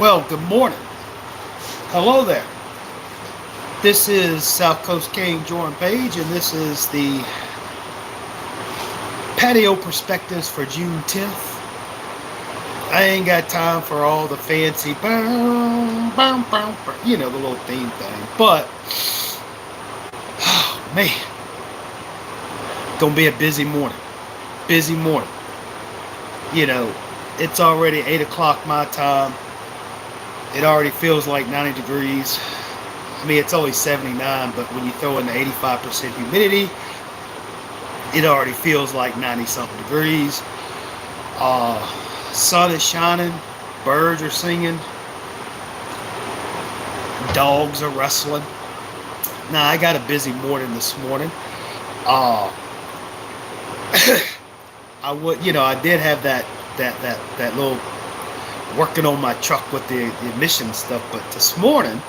Well, good morning. Hello there. This is South Coast King Jordan Page, and this is the Patio Perspectives for June 10th. I ain't got time for all the fancy, the little theme thing. But, oh, man, gonna be a busy morning. Busy morning. You know, it's already 8 o'clock my time. It already feels like 90 degrees. I mean, it's only 79, but when you throw in the 85% humidity, it already feels like 90 something degrees. Sun is shining, birds are singing, dogs are wrestling. Now, I got a busy morning this morning. Uh, I did have that little working on my truck with the emission stuff, but this morning,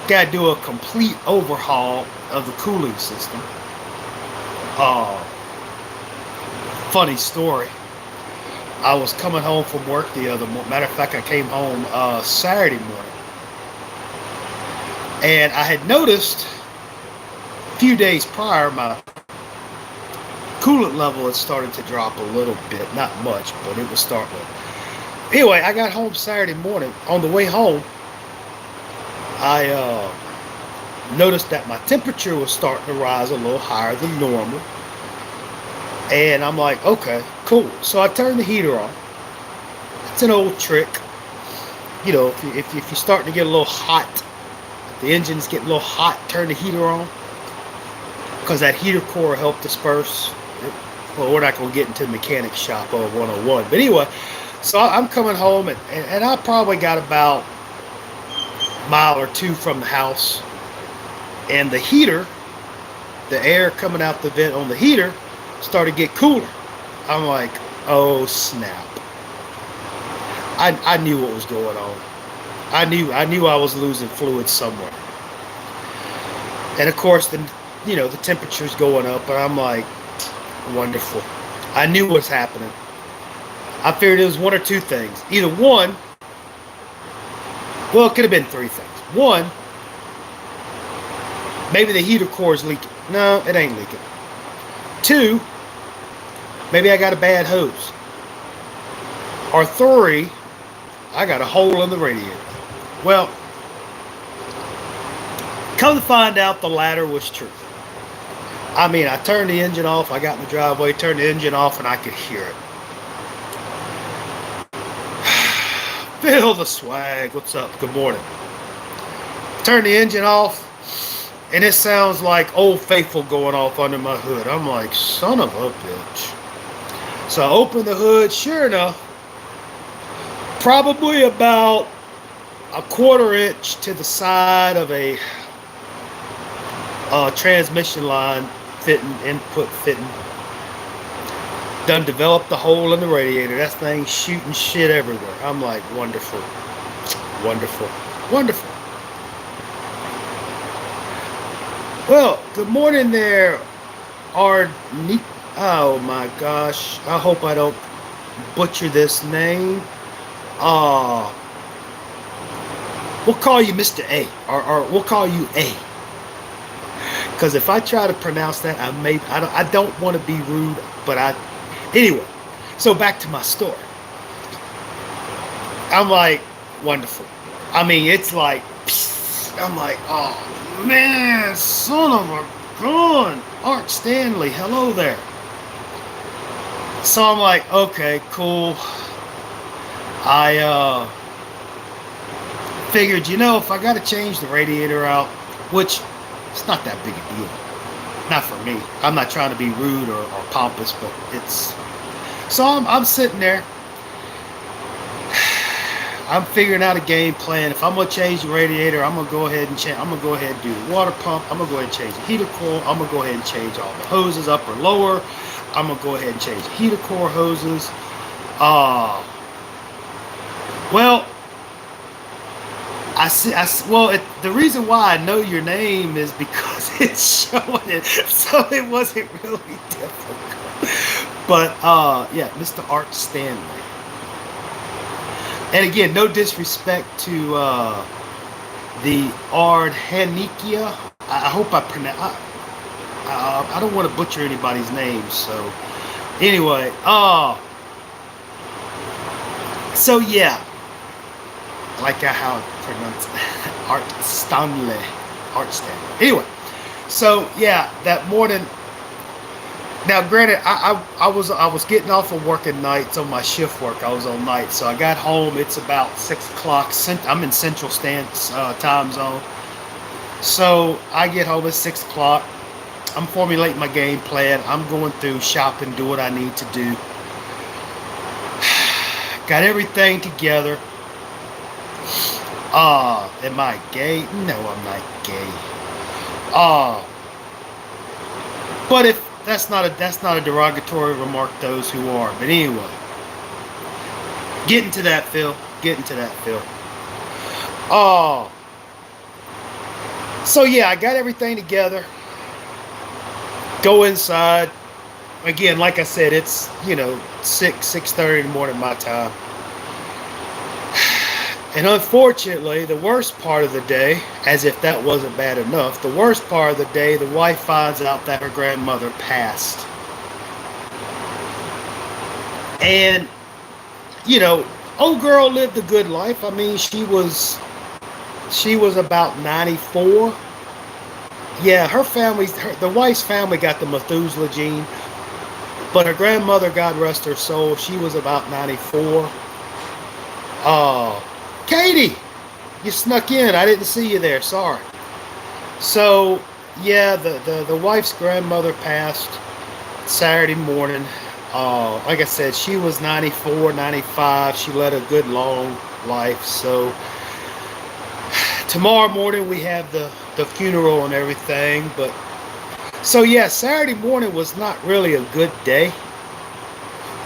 got to do a complete overhaul of the cooling system. Uh, Funny story. I was coming home from work the other morning. Matter of fact, I came home Saturday morning. And I had noticed a few days prior, my coolant level had started to drop a little bit. Not much, but it was starting to. Anyway, I got home Saturday morning. On the way home, I noticed that my temperature was starting to rise a little higher than normal. And I'm like, okay, cool. So I turned the heater on. It's an old trick. You know, if you're starting to get a little hot, if the engine's getting a little hot, turn the heater on. Because that heater core will help disperse. Well, we're not going to get into the mechanic shop of 101. But anyway, so I'm coming home, and I probably got about a mile or two from the house. And the heater, the air coming out the vent on the heater, started to get cooler. I'm like, oh snap. I knew what was going on. I knew I was losing fluid somewhere. And of course the temperature's going up, and I'm like, wonderful. I knew what's happening. I figured it was one or two things. Either one, well, it could have been three things. One, maybe the heater core is leaking. No, it ain't leaking. Two, maybe I got a bad hose. Or three, I got a hole in the radiator. Well, come to find out, the latter was true. I mean, I turned the engine off. I got in the driveway, turned the engine off, and I could hear it. Feel the swag. What's up? Good morning. Turn the engine off, and it sounds like Old Faithful going off under my hood. I'm like, son of a bitch. So I open the hood. Sure enough, probably about a quarter inch to the side of a transmission line input fitting. Done developed the hole in the radiator. That thing shooting shit everywhere. I'm like, wonderful. Wonderful. Wonderful. Well, good morning there, Arnie. Oh my gosh. I hope I don't butcher this name. We'll call you Mr. A. Or we'll call you A. Because if I try to pronounce that, I don't want to be rude, but anyway, so back to my story. I'm like, wonderful. I mean, it's like, I'm like, oh man, son of a gun. Art Stanley, hello there. So I'm like, okay, cool. I figured, if I got to change the radiator out, which it's not that big a deal. Not for me. I'm not trying to be rude or pompous, but it's... So I'm sitting there. I'm figuring out a game plan. If I'm going to change the radiator, I'm going to go ahead and change. I'm going to go ahead and do the water pump. I'm going to go ahead and change the heater core. I'm going to go ahead and change all the hoses up or lower. I'm going to go ahead and change the heater core hoses. Well, the reason why I know your name is because it's showing it, so it wasn't really difficult. But yeah, Mr. Art Stanley. And again, no disrespect to the Ardhanikia. I hope I pronounce. I don't want to butcher anybody's name. So anyway, so yeah, I like how it's pronounced. Art Stanley. Anyway, so yeah, that morning. Now, granted, I was getting off of work at night, so my shift work I was on night. So I got home. It's about 6 o'clock. I'm in Central Standard Time Zone. So I get home at 6 o'clock. I'm formulating my game plan. I'm going through shopping, do what I need to do. Got everything together. Am I gay? No, I'm not gay. But if that's not a derogatory remark, those who are. But anyway, getting to that, Phil. So yeah, I got everything together. Go inside. Again, like I said, it's 6:30 in the morning my time. And unfortunately, the worst part of the day, as if that wasn't bad enough, the worst part of the day, the wife finds out that her grandmother passed. And, old girl lived a good life. I mean, she was about 94. Yeah, the wife's family got the Methuselah gene. But her grandmother, God rest her soul, she was about 94. Katie, you snuck in. I didn't see you there. Sorry. So, yeah, the wife's grandmother passed Saturday morning. Like I said, she was 94, 95. She led a good, long life. So, tomorrow morning we have the funeral and everything. But, so yeah, Saturday morning was not really a good day.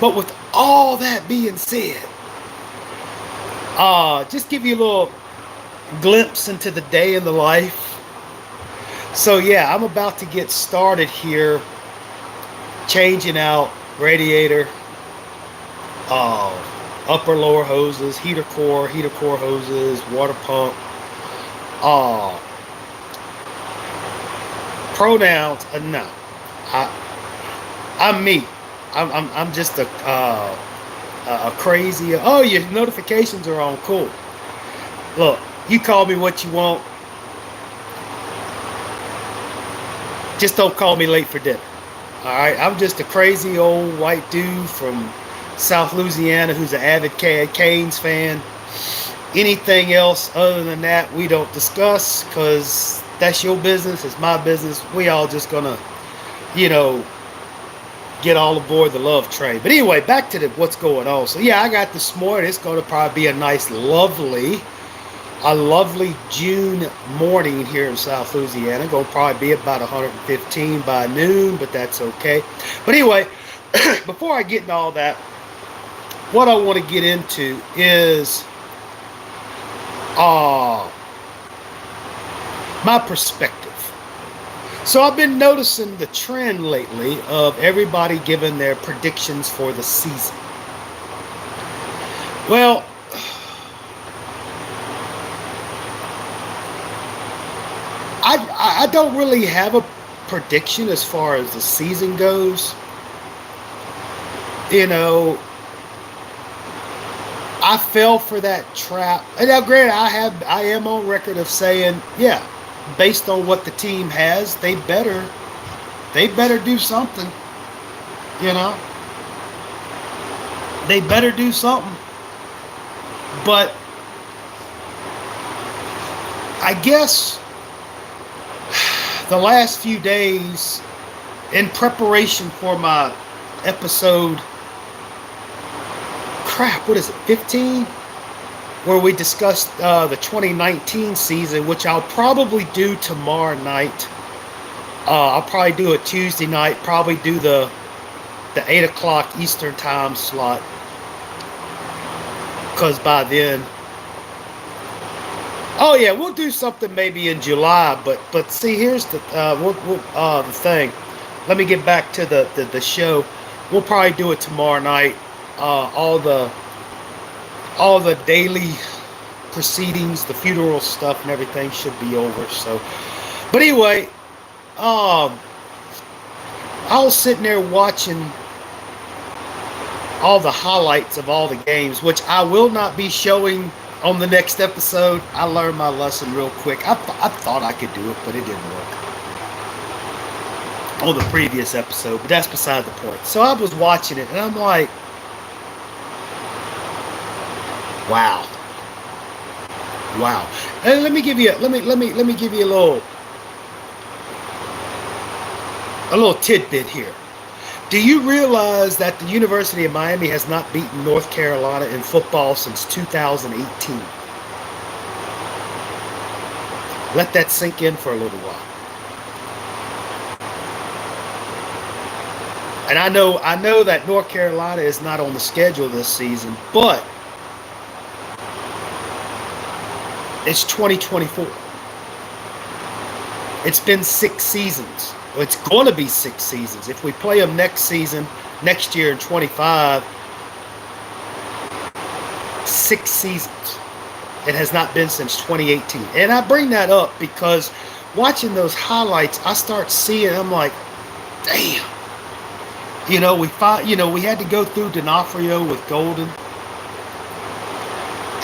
But with all that being said, just give you a little glimpse into the day in the life. So yeah, I'm about to get started here, changing out radiator, upper lower hoses, heater core hoses, water pump. Pronouns, no. I'm me. I'm just a crazy. Oh, your notifications are on. Cool. Look, you call me what you want. Just don't call me late for dinner. All right, I'm just a crazy old white dude from South Louisiana who's an avid Canes fan. Anything else other than that, we don't discuss, because that's your business. It's my business. We all just gonna, get all aboard the love train. But anyway, back to what's going on. So yeah, I got this morning. It's going to probably be a nice, lovely June morning here in South Louisiana. Going to probably be about 115 by noon, but that's okay. But anyway, before I get into all that, what I want to get into is my perspective. So I've been noticing the trend lately of everybody giving their predictions for the season. Well, I don't really have a prediction as far as the season goes. I fell for that trap. And now, granted, I am on record of saying, yeah, based on what the team has, they better do something. They better do something. But I guess the last few days, in preparation for my episode, what is it, 15? Where we discussed the 2019 season, which I'll probably do tomorrow night. I'll probably do it Tuesday night, probably do the 8 o'clock Eastern time slot. Because by then... Oh yeah, we'll do something maybe in July, but see, here's the thing. Let me get back to the show. We'll probably do it tomorrow night. All the all the daily proceedings, the funeral stuff and everything should be over. So, but anyway, I was sitting there watching all the highlights of all the games, which I will not be showing on the next episode. I learned my lesson real quick. I thought I could do it, but it didn't work on the previous episode, but that's beside the point. So I was watching it and I'm like, wow. And let me give you a little tidbit here. Do you realize that the University of Miami has not beaten North Carolina in football since 2018? Let that sink in for a little while. And I know that North Carolina is not on the schedule this season, but it's 2024. It's been 6 seasons. Well, it's going to be 6 seasons. If we play them next year in 25, 6 seasons. It has not been since 2018. And I bring that up because watching those highlights, I start seeing, I'm like, damn. We had to go through D'Onofrio with Golden.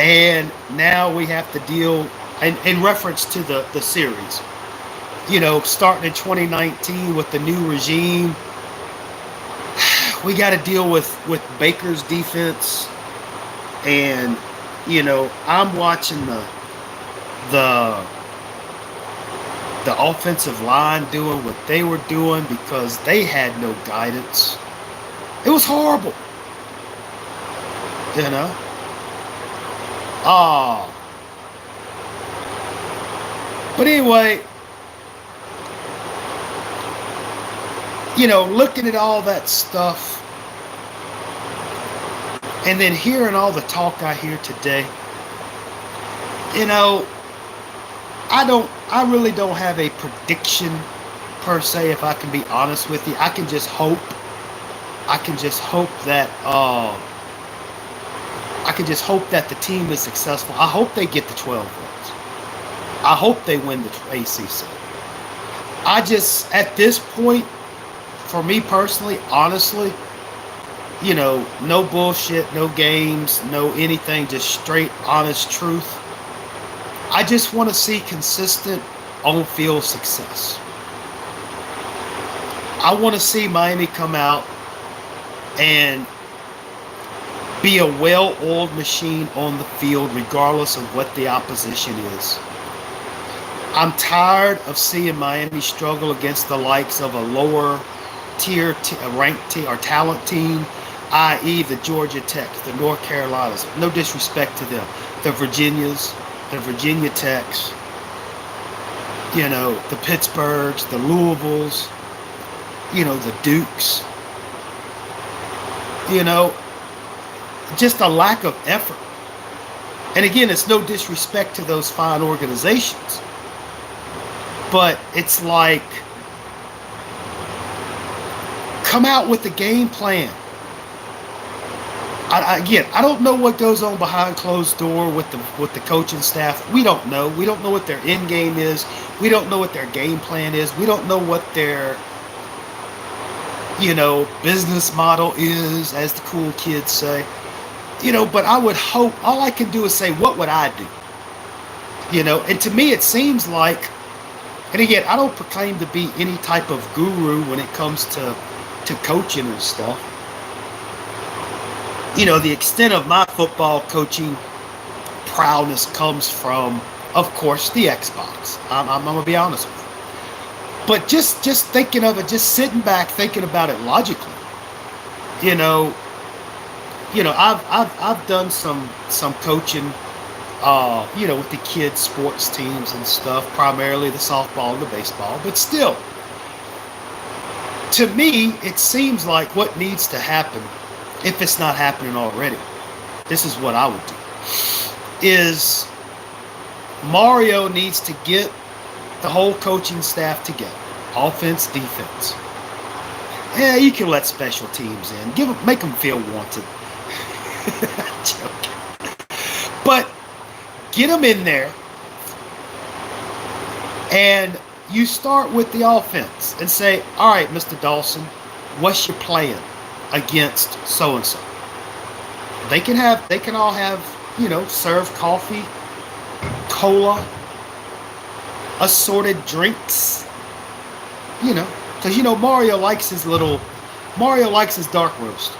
And now we have to deal, in reference to the series, starting in 2019 with the new regime, we got to deal with Baker's defense. And, I'm watching the offensive line doing what they were doing because they had no guidance. It was horrible. But anyway, looking at all that stuff and then hearing all the talk I hear today, I really don't have a prediction per se, if I can be honest with you. I can just hope that the team is successful. I hope they get the 12 wins. I hope they win the ACC. At this point, for me personally, honestly, no bullshit, no games, no anything, just straight, honest truth. I just want to see consistent on-field success. I want to see Miami come out and be a well-oiled machine on the field regardless of what the opposition is. I'm tired of seeing Miami struggle against the likes of a lower tier, ranked team or talent team, i.e. the Georgia Tech, the North Carolinas. No disrespect to them. The Virginias, the Virginia Techs, the Pittsburghs, the Louisvilles, the Dukes. Just a lack of effort. And again, it's no disrespect to those fine organizations. But it's like, come out with a game plan. I don't know what goes on behind closed door with the coaching staff. We don't know. We don't know what their end game is. We don't know what their game plan is. We don't know what their business model is, as the cool kids say. But I would hope, all I can do is say, what would I do? And to me it seems like, and again, I don't proclaim to be any type of guru when it comes to coaching and stuff. The extent of my football coaching prowess comes from, of course, the Xbox. I'm going to be honest with you. But just thinking of it, just sitting back, thinking about it logically. I've done some coaching, with the kids' sports teams and stuff, primarily the softball and the baseball. But still, to me, it seems like what needs to happen, if it's not happening already, this is what I would do, is Mario needs to get the whole coaching staff together, offense, defense. Yeah, you can let special teams in, make them feel wanted. Joking. get them in there, and you start with the offense and say, all right, Mr. Dawson, what's your plan against so and so? They can all have, serve coffee, cola, assorted drinks, because Mario likes his dark roast.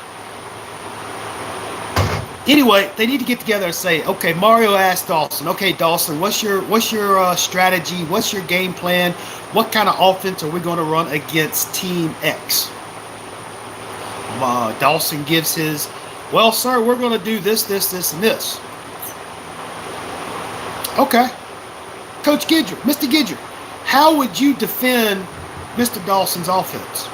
Anyway, they need to get together and say, okay, Mario asked Dawson, okay, Dawson, what's your strategy? What's your game plan? What kind of offense are we going to run against Team X? Dawson gives his, well, sir, we're going to do this, and this. Okay. Coach Gidger, Mr. Gidger, how would you defend Mr. Dawson's offense?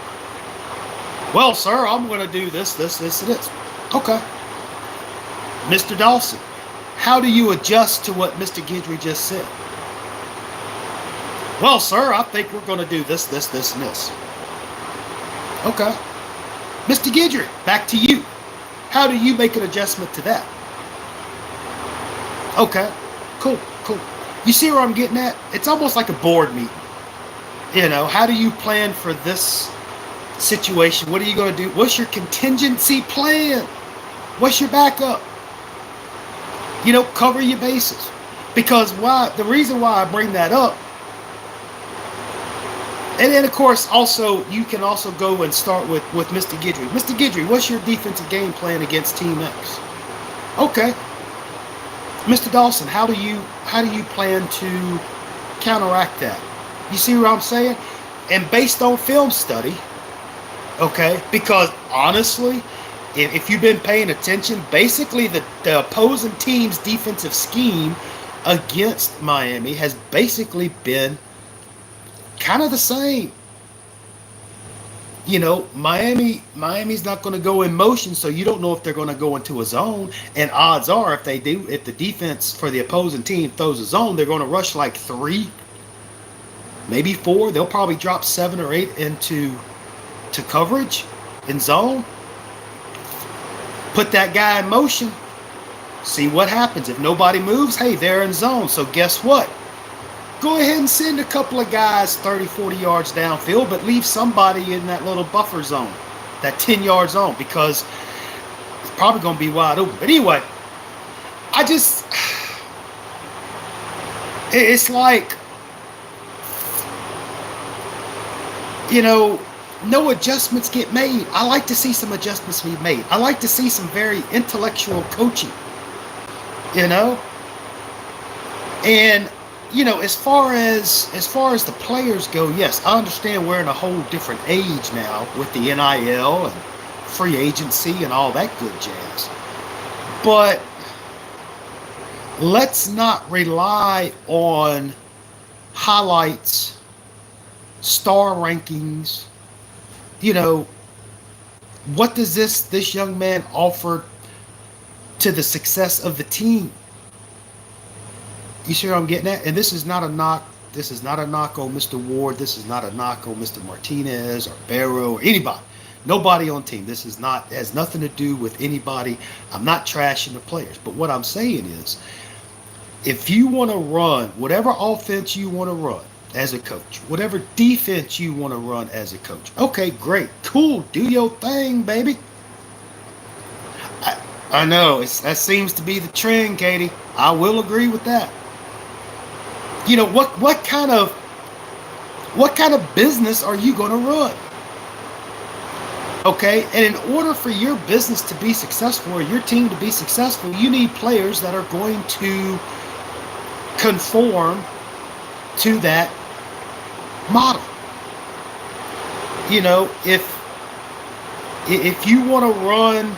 Well, sir, I'm going to do this, and this. Okay. Mr. Dawson, how do you adjust to what Mr. Gidry just said? Well, sir, I think we're going to do this, and this. Okay. Mr. Gidry, back to you. How do you make an adjustment to that? Okay. Cool. You see where I'm getting at? It's almost like a board meeting. How do you plan for this situation? What are you going to do? What's your contingency plan? What's your backup? Cover your bases. Because the reason why I bring that up, and then of course also you can also go and start with Mr. Gidry. Mr. Gidry, what's your defensive game plan against Team X? Okay. Mr. Dawson, how do you plan to counteract that? You see what I'm saying? And based on film study, okay, because honestly, if you've been paying attention, basically the opposing team's defensive scheme against Miami has basically been kind of the same. Miami's not going to go in motion, so you don't know if they're going to go into a zone. And odds are, if they do, if the defense for the opposing team throws a zone, they're going to rush like 3, maybe 4. They'll probably drop 7 or 8 into coverage in zone. Put that guy in motion. See what happens. If nobody moves, hey, they're in zone. So guess what? Go ahead and send a couple of guys 30, 40 yards downfield, but leave somebody in that little buffer zone, that 10-yard zone, because it's probably going to be wide open. But anyway, it's like, no adjustments get made. I like to see some adjustments be made. I like to see some very intellectual coaching, and as far as the players go, yes, I understand we're in a whole different age now with the NIL and free agency and all that good jazz. But let's not rely on highlights, star rankings. What does this young man offer to the success of the team? You see what I'm getting at? And this is not a knock. This is not a knock on Mr. Ward. This is not a knock on Mr. Martinez or Barrow or anybody. Nobody on team. This has nothing to do with anybody. I'm not trashing the players. But what I'm saying is, if you want to run whatever offense you want to run as a coach, whatever defense you want to run as a coach, okay, great, cool, do your thing, baby. I know that seems to be the trend, Katie. I will agree with that. What kind of business are you going to run? Okay, and in order for your business to be successful or your team to be successful, you need players that are going to conform to that model. If you want to run,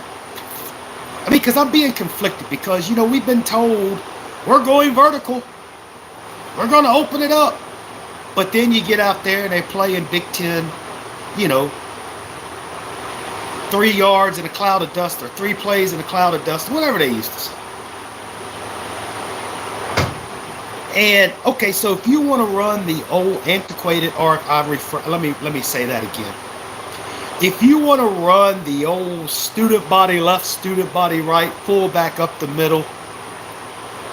because I'm being conflicted, because we've been told we're going vertical, we're going to open it up, but then you get out there and they play in Big Ten, 3 yards in a cloud of dust, or 3 plays in a cloud of dust, whatever they used to say. And okay, so if you want to run the old antiquated, or let me say that again. If you want to run the old student body left, student body right, fullback up the middle,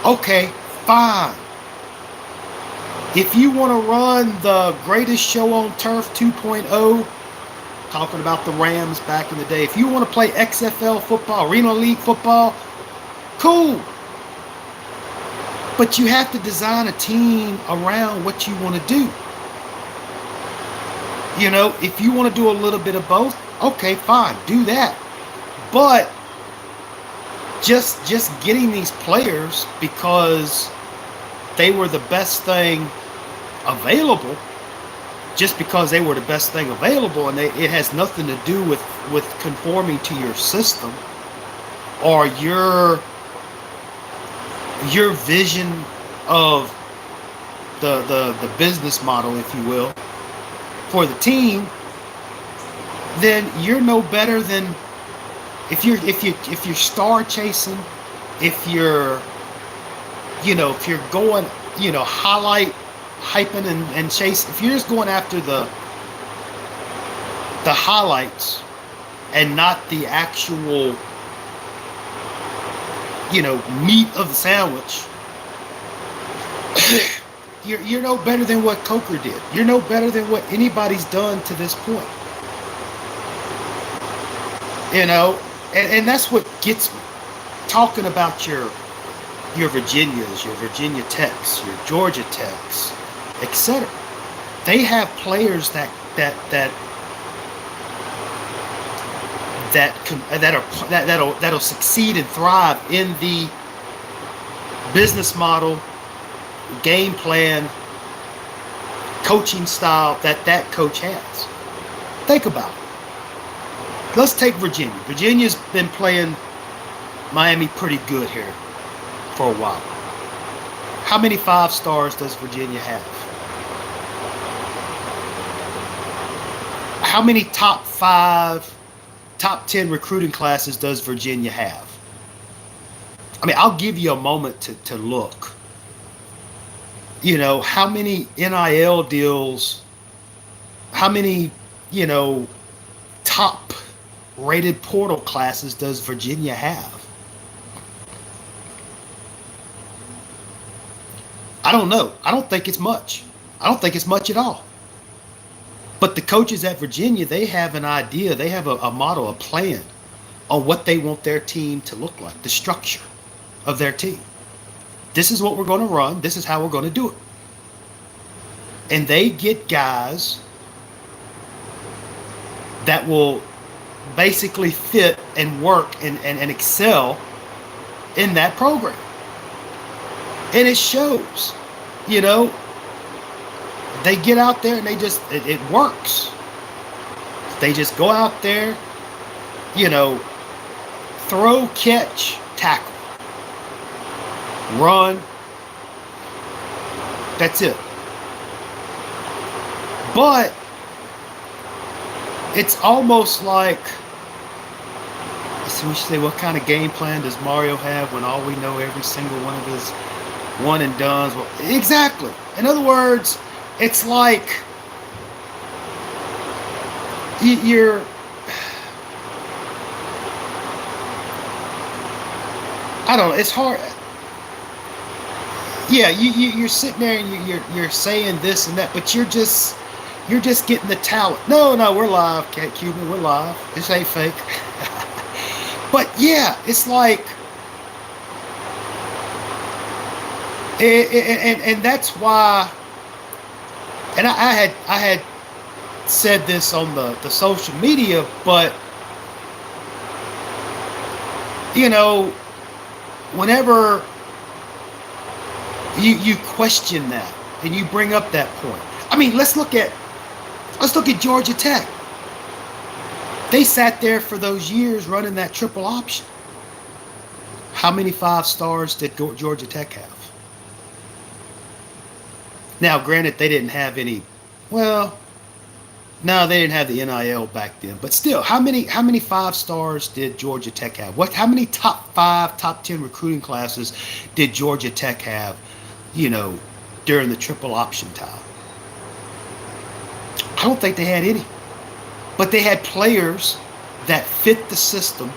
okay, fine. If you want to run the greatest show on turf 2.0, talking about the Rams back in the day, if you want to play XFL football, Arena League football, cool. But you have to design a team around what you want to do. You know, if you want to do a little bit of both, okay, fine, do that. But just getting these players because they were the best thing available, just because they were the best thing available, and it has nothing to do with conforming to your system or your vision of the business model, if you will, for the team, then you're no better than if you're star chasing, if you're going, hyping and chasing, if you're just going after the highlights and not the actual meat of the sandwich, you're no better than what Coker did. You're no better than what anybody's done to this point. And that's what gets me. Talking about your Virginias, your Virginia Techs, your Georgia Techs, etc. They have players that'll succeed and thrive in the business model, game plan, coaching style that coach has. Think about it. Let's take Virginia. Virginia's been playing Miami pretty good here for a while. How many 5 stars does Virginia have? How many top 5, top 10 recruiting classes does Virginia have? I mean, I'll give you a moment to look. How many NIL deals, how many, top rated portal classes does Virginia have? I don't know. I don't think it's much. I don't think it's much at all. But the coaches at Virginia, they have an idea. They have a model, a plan on what they want their team to look like, the structure of their team. This is what we're going to run. This is how we're going to do it. And they get guys that will basically fit and work and excel in that program. And it shows, they get out there and it works. They just go out there, throw, catch, tackle, run. That's it. But it's almost like, so we should say, what kind of game plan does Mario have when all we know every single one of his one and dones? Well, exactly. In other words, it's like you're I don't know. It's hard. Yeah, you're sitting there and you're saying this and that, but you're just getting the talent. No, we're live, Cat Cuban. We're live. This ain't fake. But yeah, it's like, and that's why. And I had said this on the social media, but whenever you question that and you bring up that point. I mean, let's look at Georgia Tech. They sat there for those years running that triple option. How many 5 stars did Georgia Tech have? Now, granted, they didn't have any. Well, no, they didn't have the NIL back then. But still, how many 5 stars did Georgia Tech have? How many top 5, top 10 recruiting classes did Georgia Tech have? During the triple option time. I don't think they had any. But they had players that fit the system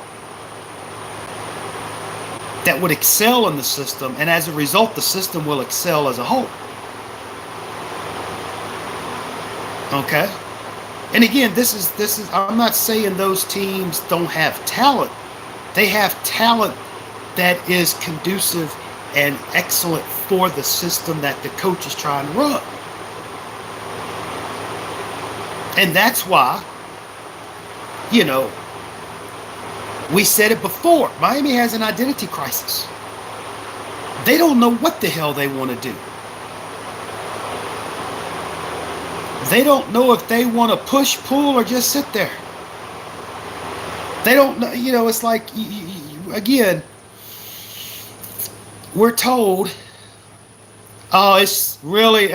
that would excel in the system, and as a result, the system will excel as a whole. Okay? And again, this is I'm not saying those teams don't have talent. They have talent that is conducive and excellent for the system that the coach is trying to run. And that's why, you know, we said it before. Miami has an identity crisis. They don't know what the hell they want to do. They don't know if they want to push, pull, or just sit there. They don't know. It's like, again, we're told, oh, it's really,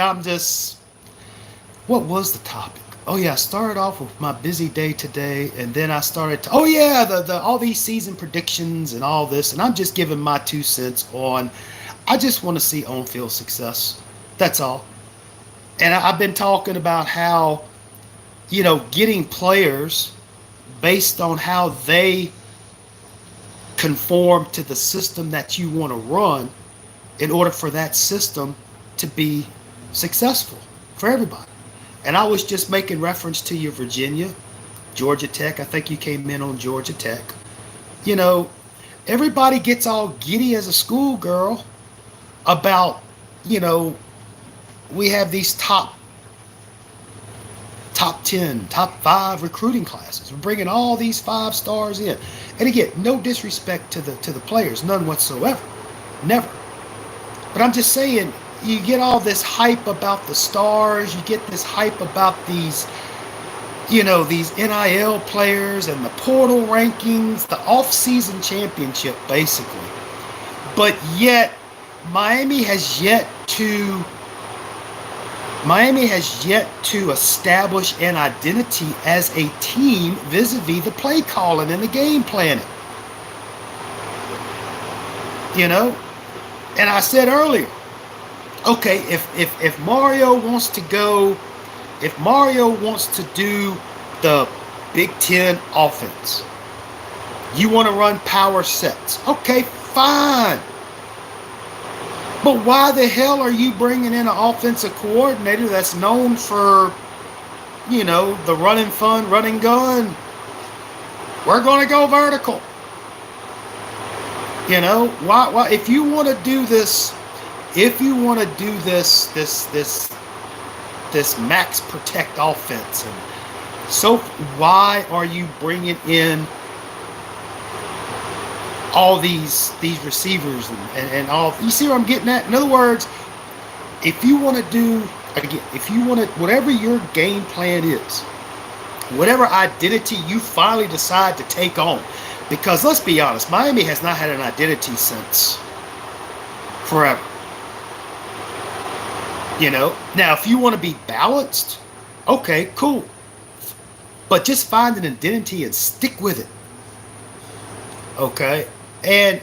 what was the topic? Oh yeah, I started off with my busy day today, and then I started to, the all these season predictions and all this, and I'm just giving my 2 cents on, I just want to see on-field success. That's all. And I've been talking about how, getting players based on how they conform to the system that you want to run in order for that system to be successful for everybody. And I was just making reference to your Virginia, Georgia Tech. I think you came in on Georgia Tech. Everybody gets all giddy as a schoolgirl about, we have these top 10, top 5 recruiting classes. We're bringing all these 5 stars in. And again, no disrespect to the players, none whatsoever. Never. But I'm just saying, you get all this hype about the stars, you get this hype about these NIL players and the portal rankings, the off-season championship, basically. But yet, Miami has yet to establish an identity as a team vis-a-vis the play calling and the game planning. And I said earlier, okay, if Mario wants to do the Big Ten offense, you want to run power sets, okay, fine. But why the hell are you bringing in an offensive coordinator that's known for, the running fun, running gun? We're going to go vertical. Why if you want to do this, this max protect offense, and so why are you bringing in all these receivers and all? You see what I'm getting at? In other words, if you want to whatever your game plan is, whatever identity you finally decide to take on, because let's be honest, Miami has not had an identity since forever. Now if you want to be balanced, okay, cool. But just find an identity and stick with it. Okay? And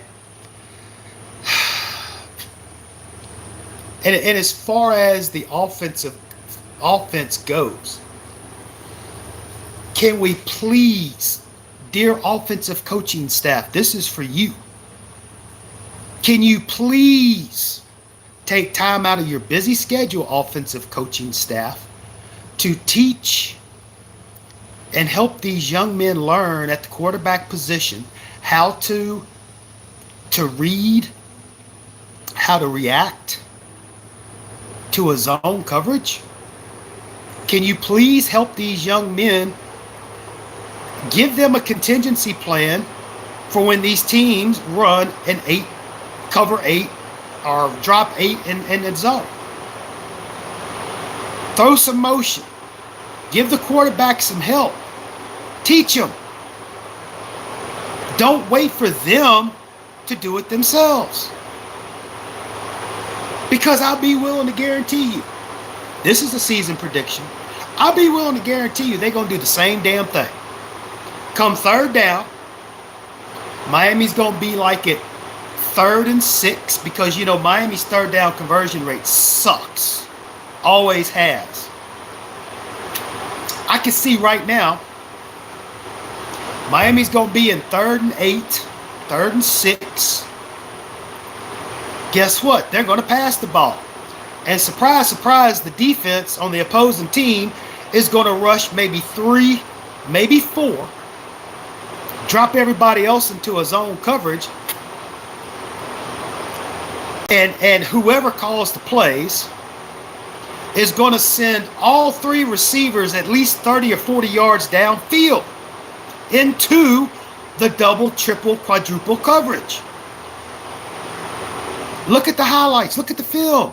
as far as the offense goes, can we please, dear offensive coaching staff, this is for you. Can you please take time out of your busy schedule, offensive coaching staff, to teach and help these young men learn at the quarterback position how to read, how to react to a zone coverage? Can you please help these young men, give them a contingency plan for when these teams run an 8, cover 8, or drop 8 in the zone? Throw some motion. Give the quarterback some help. Teach them. Don't wait for them to do it themselves. Because I'll be willing to guarantee you, this is a season prediction, I'll be willing to guarantee you they're going to do the same damn thing. Come third down, Miami's going to be like it 3rd and 6, because Miami's third down conversion rate sucks. Always has. I can see right now Miami's going to be in 3rd and 8, 3rd and 6, Guess what? They're going to pass the ball. And surprise, surprise, the defense on the opposing team is going to rush maybe 3, maybe 4, drop everybody else into a zone coverage, and whoever calls the plays is going to send all 3 receivers at least 30 or 40 yards downfield into the double, triple, quadruple coverage. Look at the highlights. Look at the film.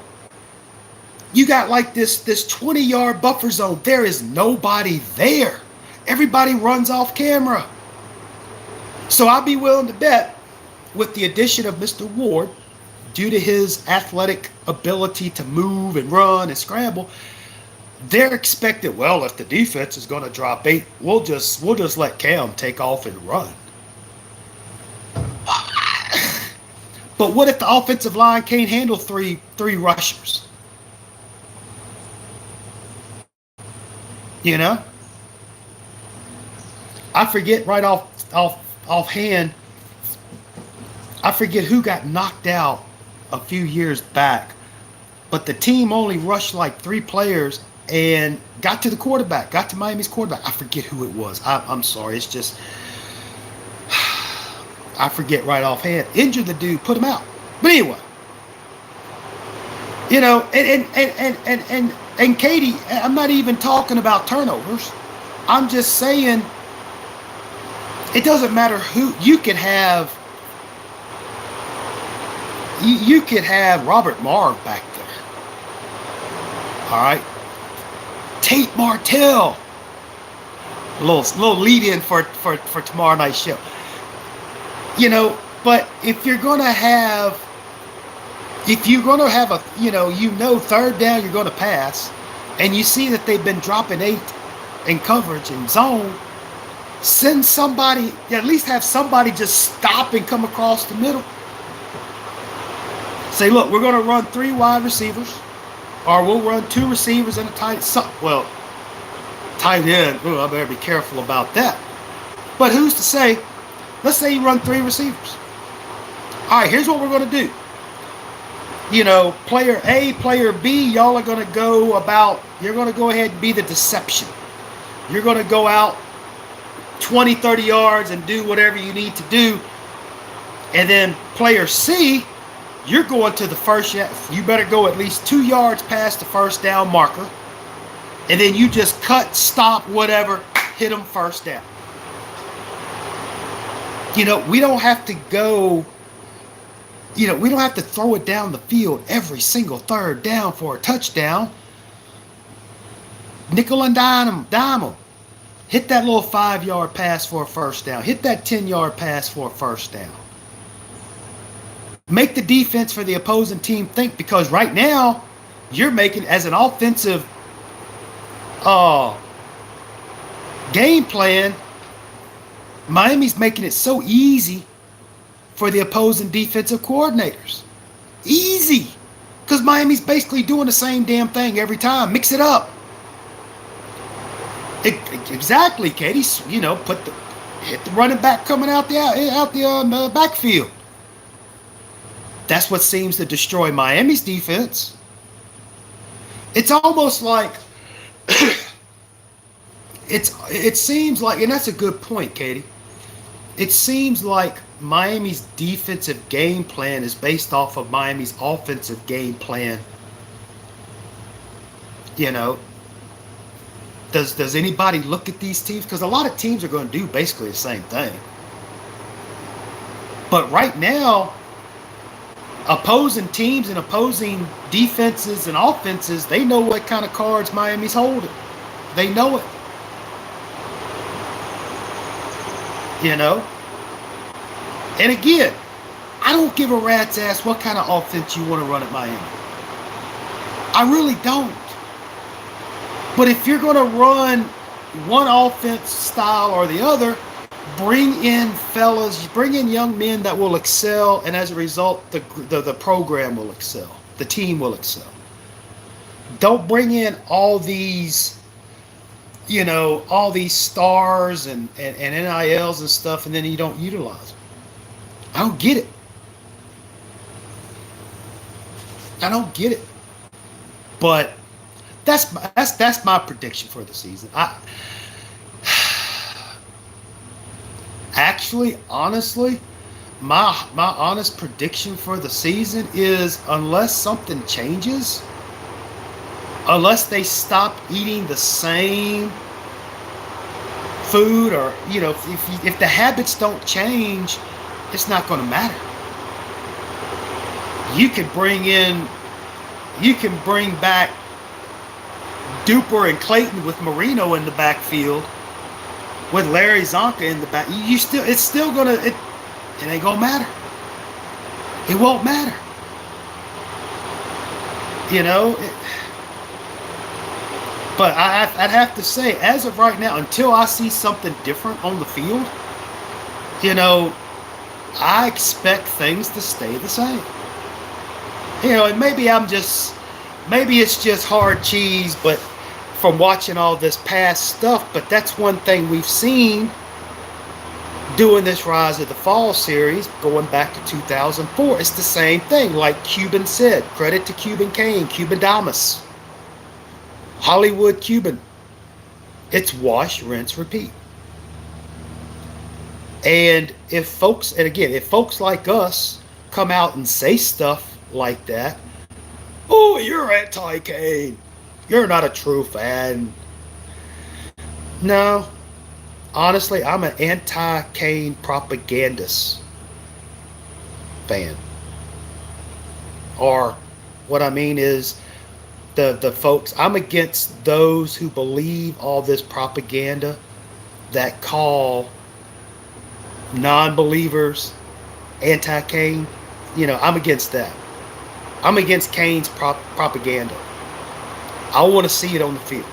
You got like this 20-yard buffer zone. There is nobody there. Everybody runs off camera. So I'll be willing to bet, with the addition of Mr. Ward, due to his athletic ability to move and run and scramble, they're expected, well, if the defense is going to drop 8, we'll just let Cam take off and run. But what if the offensive line can't handle three rushers? You know? I forget right offhand, I forget who got knocked out a few years back, but the team only rushed like 3 players and got to the quarterback, got to Miami's quarterback. I forget who it was. I'm sorry. It's just, I forget right offhand. Injured the dude, put him out. But anyway, you know, and Katie, I'm not even talking about turnovers. I'm just saying, it doesn't matter who you could have. You could have Robert Marr back there. All right. Tate Martell. A little lead in for tomorrow night's show. You know, but if you're gonna have a, third down you're gonna pass, and you see that they've been dropping 8 in coverage and zone, send somebody, at least have somebody just stop and come across the middle. Say, look, we're going to run 3 wide receivers, or we'll run 2 receivers and a tight end. I better be careful about that. But who's to say? Let's say you run 3 receivers. All right, here's what we're going to do. You know, player A, player B, y'all are going to go about, you're going to go ahead and be the deception. You're going to go out 20, 30 yards and do whatever you need to do. And then player C, you're going to the first, you better go at least 2 yards past the first down marker. And then you just cut, stop, whatever, hit them first down. You know, we don't have to go, we don't have to throw it down the field every single third down for a touchdown. Nickel and dime them. Hit that little 5-yard pass for a first down. Hit that 10-yard pass for a first down. Make the defense for the opposing team think, because right now you're making, as an offensive game plan, Miami's making it so easy for the opposing defensive coordinators. Easy. Because Miami's basically doing the same damn thing every time. Mix it up. Exactly, Katie. Hit the running back coming out the backfield. That's what seems to destroy Miami's defense. It's almost like it seems like, and that's a good point, Katie. It seems like Miami's defensive game plan is based off of Miami's offensive game plan. You know, does anybody look at these teams? Because a lot of teams are going to do basically the same thing. But right now, opposing teams and opposing defenses and offenses, they know what kind of cards Miami's holding. They know it. You know? And again, I don't give a rat's ass what kind of offense you want to run at Miami. I really don't. But if you're going to run one offense style or the other, bring in fellas, bring in young men that will excel, and as a result, the program will excel. The team will excel. Don't bring in all these, all these stars and NILs and stuff, and then you don't utilize them. I don't get it. I don't get it. But that's my prediction for the season. I actually, honestly, my honest prediction for the season is unless something changes, unless they stop eating the same food, or if the habits don't change, it's not going to matter. You can bring back Duper and Clayton with Marino in the backfield, with Larry Zonka in the back. It ain't gonna matter. It won't matter. But I'd have to say, as of right now, until I see something different on the field, I expect things to stay the same. And maybe it's just hard cheese, but from watching all this past stuff, but that's one thing we've seen doing this Rise of the Fall series, going back to 2004. It's the same thing, like Cuban said. Credit to Cuban Kane, Cuban Damas, Hollywood Cuban. It's wash, rinse, repeat. And if folks like us come out and say stuff like that, oh, you're anti-Kane, you're not a true fan. No, honestly, I'm an anti-Kane propagandist fan. Or what I mean is the folks, I'm against those who believe all this propaganda that call non-believers anti-Kane. I'm against that. I'm against Kane's propaganda. I want to see it on the field.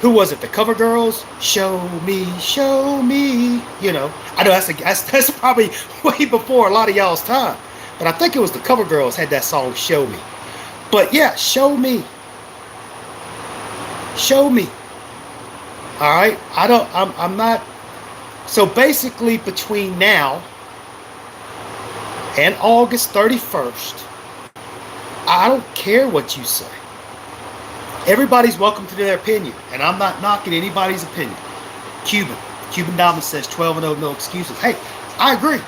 Who was it? The Cover Girls? Show me, show me. I know that's probably way before a lot of y'all's time. But I think it was the Cover Girls had that song, Show Me. But yeah, show me. Show me. All right? I'm not. So basically, between now and August 31st, I don't care what you say. Everybody's welcome to their opinion, and I'm not knocking anybody's opinion. Cuban Diamond says 12-0, no excuses. Hey, I agree.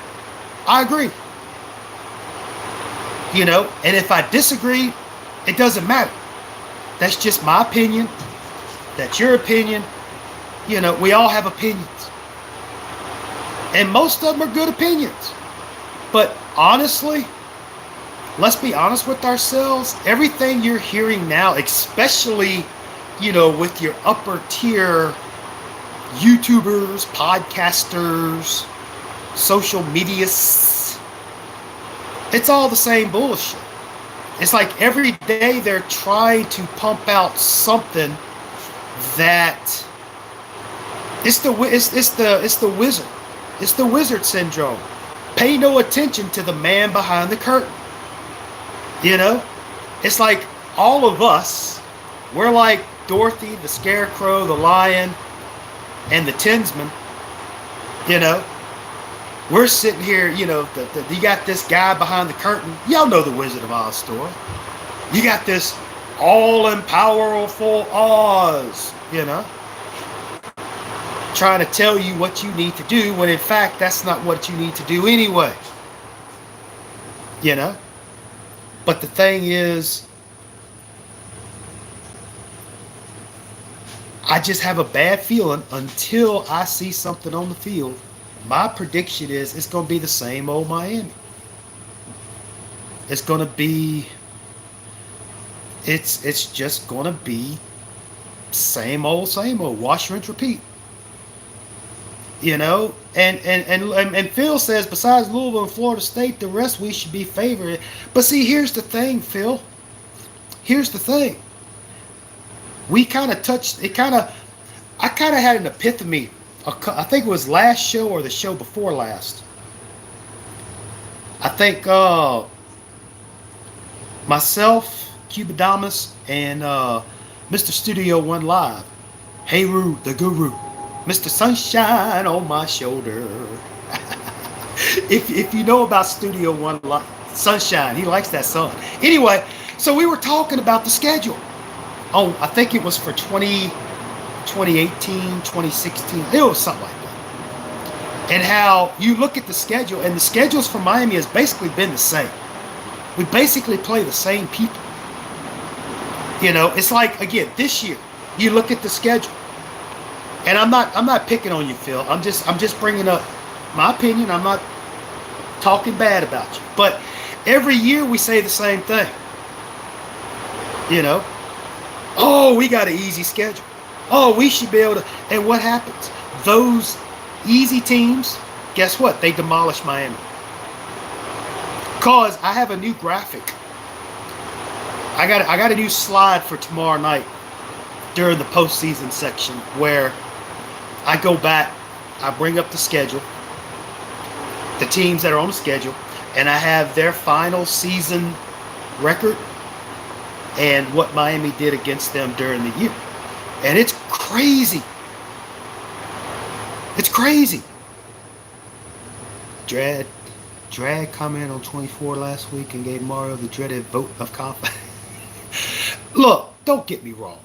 And if I disagree, it doesn't matter. That's just my opinion. That's your opinion. We all have opinions. And most of them are good opinions. But honestly, let's be honest with ourselves. Everything you're hearing now, especially, with your upper tier YouTubers, podcasters, social medias, it's all the same bullshit. It's like every day they're trying to pump out something that it's the wizard. It's the wizard syndrome. Pay no attention to the man behind the curtain. It's like all of us, we're like Dorothy, the Scarecrow, the Lion, and the Tinsman. We're sitting here, you got this guy behind the curtain. Y'all know the Wizard of Oz story. You got this all-powerful Oz, trying to tell you what you need to do, when in fact, that's not what you need to do anyway. But the thing is, I just have a bad feeling until I see something on the field. My prediction is it's going to be the same old Miami. It's going to be, it's just going to be same old, wash, rinse, repeat. And Phil says, besides Louisville and Florida State, the rest we should be favored. But see, here's the thing, Phil. Here's the thing. We kind of touched, I kind of had an epiphany. I think it was last show or the show before last. I think myself, Cubadamas, and Mr. Studio One Live, Heru, the Guru, Mr. Sunshine on my shoulder. if you know about Studio One Sunshine, he likes that song. Anyway, So we were talking about the schedule. Oh, I think it was for 2018, 2016. It was something like that. And how you look at the schedule, and the schedules for Miami has basically been the same. We basically play the same people. You know, it's like, again, this year, you look at the schedule. And I'm not picking on you, Phil. I'm just bringing up my opinion. I'm not talking bad about you. But every year we say the same thing. You know, oh, we got an easy schedule. Oh, we should be able to. And what happens? Those easy teams, guess what? They demolish Miami. Cause I have a new graphic. I got a new slide for tomorrow night during the postseason section where I go back, I bring up the schedule, the teams that are on the schedule, and I have their final season record and what Miami did against them during the year. And it's crazy. It's crazy. Drag commented on 24 last week and gave Mario the dreaded vote of confidence. Look, don't get me wrong.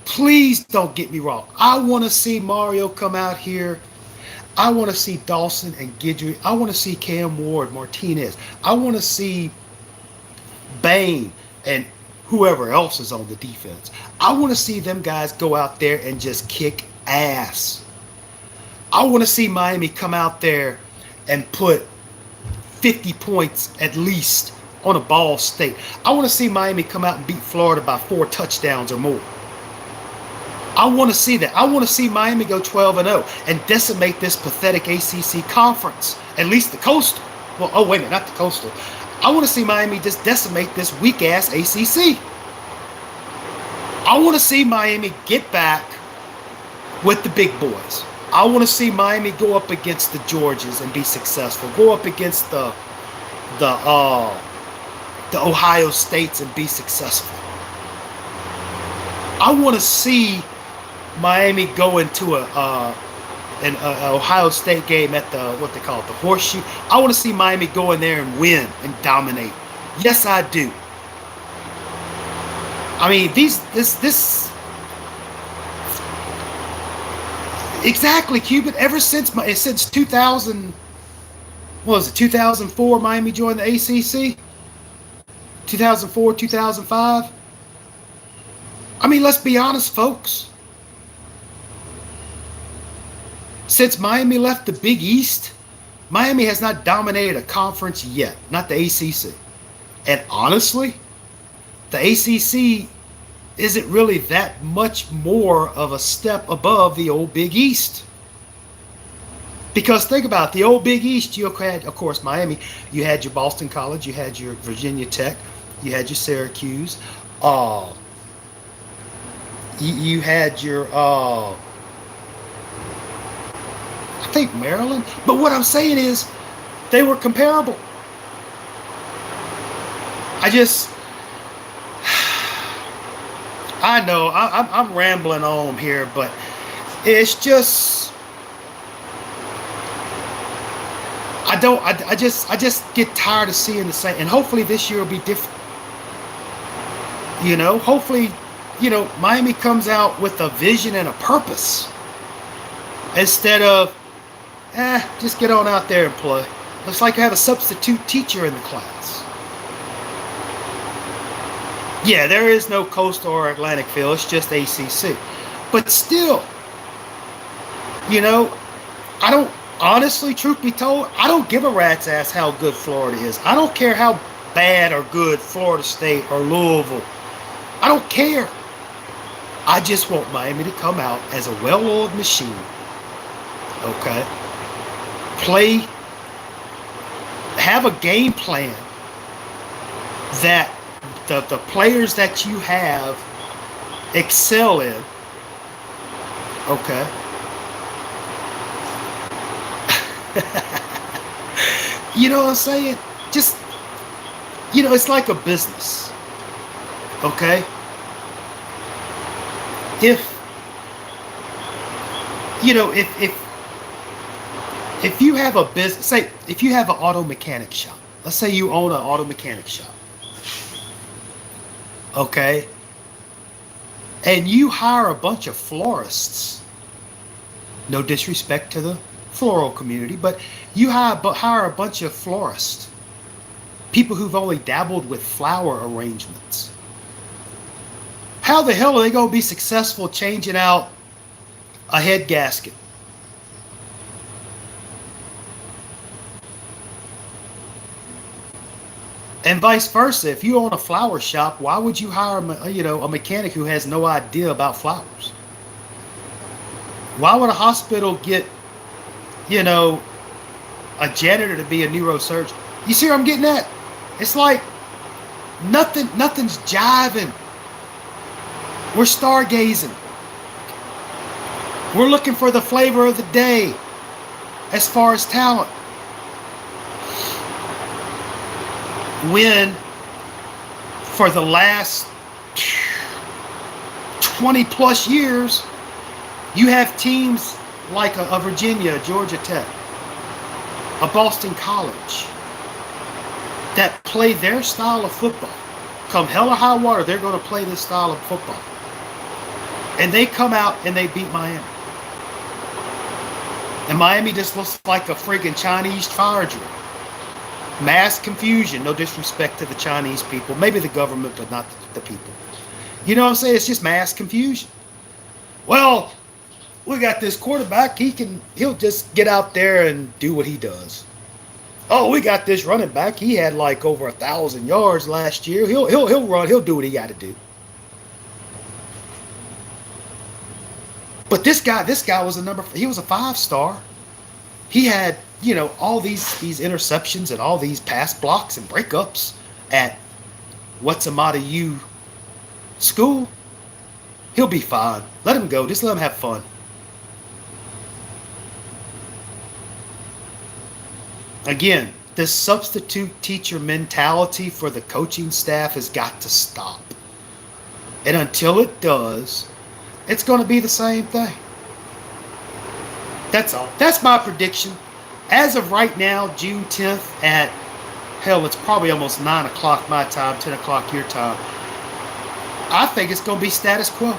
Please don't get me wrong. I want to see Mario come out here. I want to see Dawson and Guidry. I want to see Cam Ward, Martinez. I want to see Bain and whoever else is on the defense. I want to see them guys go out there and just kick ass. I want to see Miami come out there and put 50 points at least on a Ball State. I want to see Miami come out and beat Florida by 4 touchdowns or more. I want to see that. I want to see Miami go 12-0 and decimate this pathetic ACC conference, at least the Coastal. Well, oh, wait a minute, not the Coastal. I want to see Miami just decimate this weak-ass ACC. I want to see Miami get back with the big boys. I want to see Miami go up against the Georgias and be successful. Go up against the Ohio States and be successful. I want to see Miami go into an Ohio State game at the, what they call it, the Horseshoe. I want to see Miami go in there and win and dominate. Yes, I do. I mean, this exactly, Cuban. Ever since 2000, what was it, 2004? Miami joined the ACC. 2004, 2005. I mean, let's be honest, folks. Since Miami left the Big East, Miami has not dominated a conference yet, not the ACC. And honestly, the ACC isn't really that much more of a step above the old Big East. Because think about it, the old Big East, you had, of course, Miami. You had your Boston College, you had your Virginia Tech, you had your Syracuse. You had your, I think Maryland. But what I'm saying is, they were comparable. I know I'm rambling on here, but it's just, I just get tired of seeing the same. And hopefully this year will be different. You know, hopefully, you know, Miami comes out with a vision and a purpose instead of, just get on out there and play. Looks like you have a substitute teacher in the class. Yeah, there is no Coastal or Atlantic Field. It's just ACC. But still, you know, I don't, honestly, truth be told, I don't give a rat's ass how good Florida is. I don't care how bad or good Florida State or Louisville. I don't care. I just want Miami to come out as a well-oiled machine. Okay? Play, have a game plan that the players that you have excel in. Okay? You know what I'm saying? Just, you know, it's like a business. Okay? If, you know, if you have a business, say, if you have an auto mechanic shop, let's say you own an auto mechanic shop. Okay? And you hire a bunch of florists. No disrespect to the floral community, but you hire a bunch of florists. People who've only dabbled with flower arrangements. How the hell are they going to be successful changing out a head gasket? And vice versa. If you own a flower shop, why would you hire a mechanic who has no idea about flowers? Why would a hospital get, you know, a janitor to be a neurosurgeon? You see where I'm getting at? It's like nothing's jiving. We're stargazing. We're looking for the flavor of the day as far as talent. When for the last 20 plus years, you have teams like a Virginia, Georgia Tech, a Boston College that play their style of football. Come hell or high water, they're going to play this style of football. And they come out and they beat Miami. And Miami just looks like a friggin' Chinese fire drill. Mass confusion, no disrespect to the Chinese people. Maybe the government, but not the people. You know what I'm saying? It's just mass confusion. Well, we got this quarterback. He'll just get out there and do what he does. Oh, we got this running back. He had like over 1,000 yards last year. He'll run. He'll do what he got to do. But this guy was he was a 5-star. He had, all these interceptions and all these pass blocks and breakups at what's you school. He'll be fine. Let him go. Just let him have fun. Again, this substitute teacher mentality for the coaching staff has got to stop. And until it does, it's going to be the same thing. That's all. That's my prediction. As of right now, June 10th at, it's probably almost 9 o'clock my time, 10 o'clock your time. I think it's going to be status quo.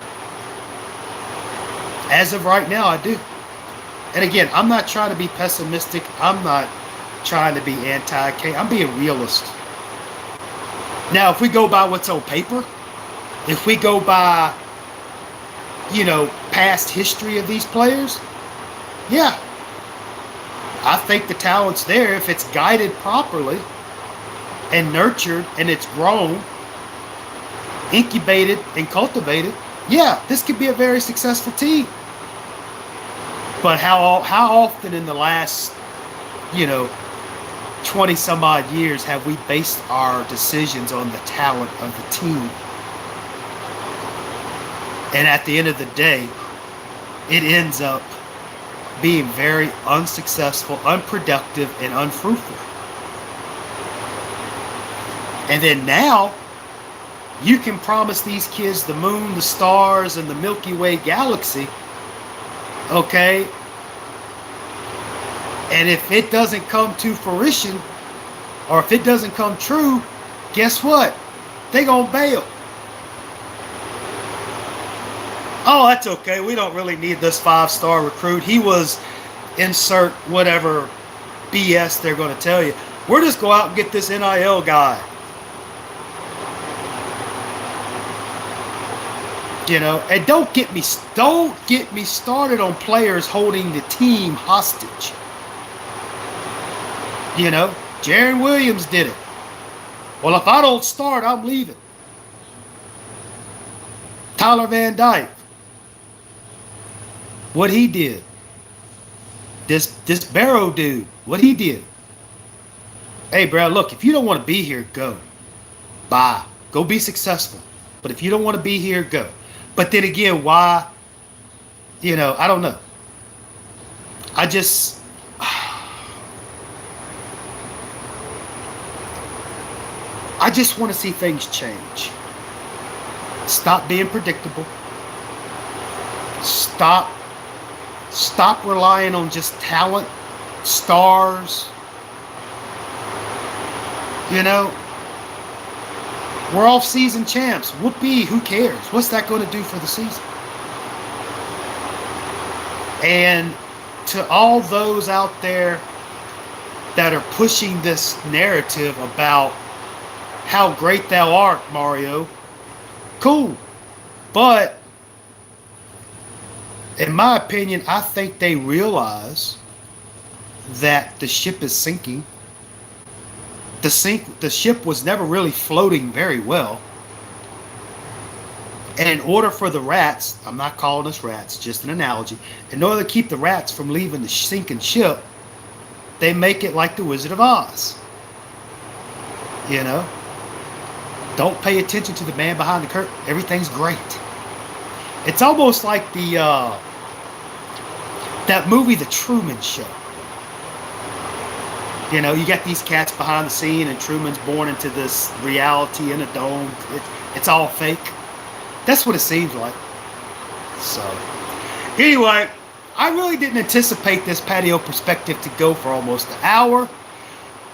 As of right now, I do. And again, I'm not trying to be pessimistic. I'm not trying to be anti-K. I'm being realist. Now, if we go by what's on paper, if we go by, past history of these players, yeah, I think the talent's there if it's guided properly and nurtured and it's grown, incubated and cultivated. Yeah, this could be a very successful team. But how often in the last, 20 some odd years have we based our decisions on the talent of the team? And at the end of the day, it ends up being very unsuccessful, unproductive, and unfruitful. And then now, you can promise these kids the moon, the stars, and the Milky Way galaxy, okay? And if it doesn't come to fruition, or if it doesn't come true, guess what? They gonna bail. Oh, that's okay. We don't really need this 5-star recruit. He was insert whatever BS they're going to tell you. We're just go out and get this NIL guy. And don't get me started on players holding the team hostage. Jaron Williams did it. Well, if I don't start, I'm leaving. Tyler Van Dyke. What he did. This Barrow dude. What he did. Hey, bro, look, if you don't want to be here, go. Bye. Go be successful. But if you don't want to be here, go. But then again, why? I don't know. I just want to see things change. Stop being predictable. Stop relying on just talent, stars. We're off-season champs. Whoopee, who cares? What's that going to do for the season? And to all those out there that are pushing this narrative about how great thou art, Mario, cool. But in my opinion, I think they realize that the ship is sinking. The ship was never really floating very well. And in order for the rats, I'm not calling us rats, just an analogy, in order to keep the rats from leaving the sinking ship, they make it like the Wizard of Oz. You know? Don't pay attention to the man behind the curtain. Everything's great. It's almost like that movie, The Truman Show. You know, you got these cats behind the scene, and Truman's born into this reality in a dome. It's all fake. That's what it seems like. So, anyway, I really didn't anticipate this patio perspective to go for almost an hour,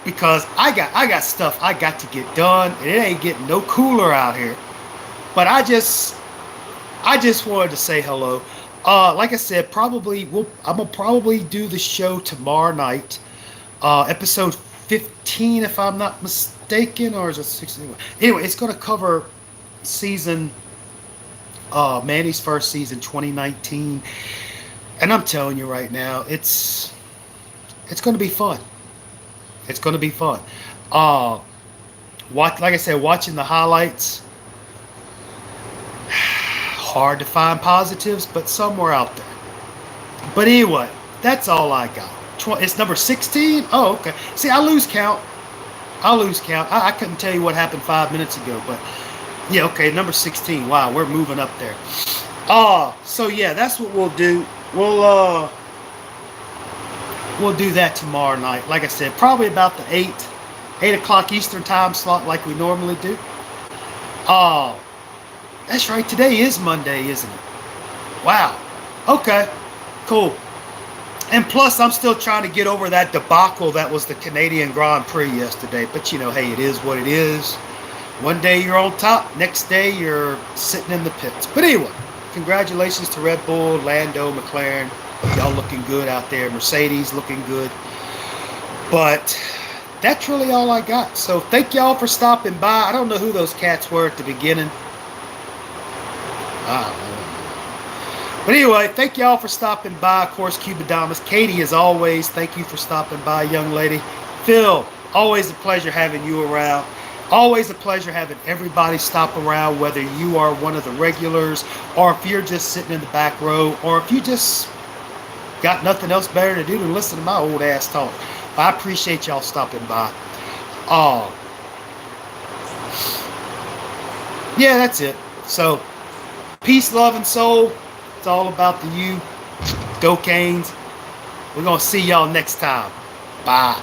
because I got stuff I got to get done, and it ain't getting no cooler out here. But I just wanted to say hello. Like I said, I'm gonna probably do the show tomorrow night. Episode 15, if I'm not mistaken, or is it 16? Anyway, it's going to cover season, Manny's first season, 2019. And I'm telling you right now, it's going to be fun. It's going to be fun. Like I said, watching the highlights, hard to find positives, but somewhere out there. But anyway, that's all I got. It's number 16? Oh, okay. See, I lose count. I couldn't tell you what happened 5 minutes ago, but yeah, okay, number 16. Wow, we're moving up there. So yeah, that's what we'll do. We'll do that tomorrow night. Like I said, probably about the 8 o'clock Eastern time slot like we normally do. That's right. Today is Monday, isn't it? Wow. Okay, cool. And plus, I'm still trying to get over that debacle that was the Canadian Grand Prix yesterday. But, you know, hey, it is what it is. One day you're on top. Next day you're sitting in the pits. But anyway, congratulations to Red Bull, Lando, McLaren. Y'all looking good out there. Mercedes looking good. But that's really all I got. So thank y'all for stopping by. I don't know who those cats were at the beginning. But anyway, thank y'all for stopping by. Of course, Cubadamas. Katie, as always, thank you for stopping by, young lady. Phil, always a pleasure having you around. Always a pleasure having everybody stop around, whether you are one of the regulars, or if you're just sitting in the back row, or if you just got nothing else better to do than listen to my old ass talk. I appreciate y'all stopping by. Yeah, that's it. So, peace, love, and soul. It's all about the U. Go Canes. We're going to see y'all next time. Bye.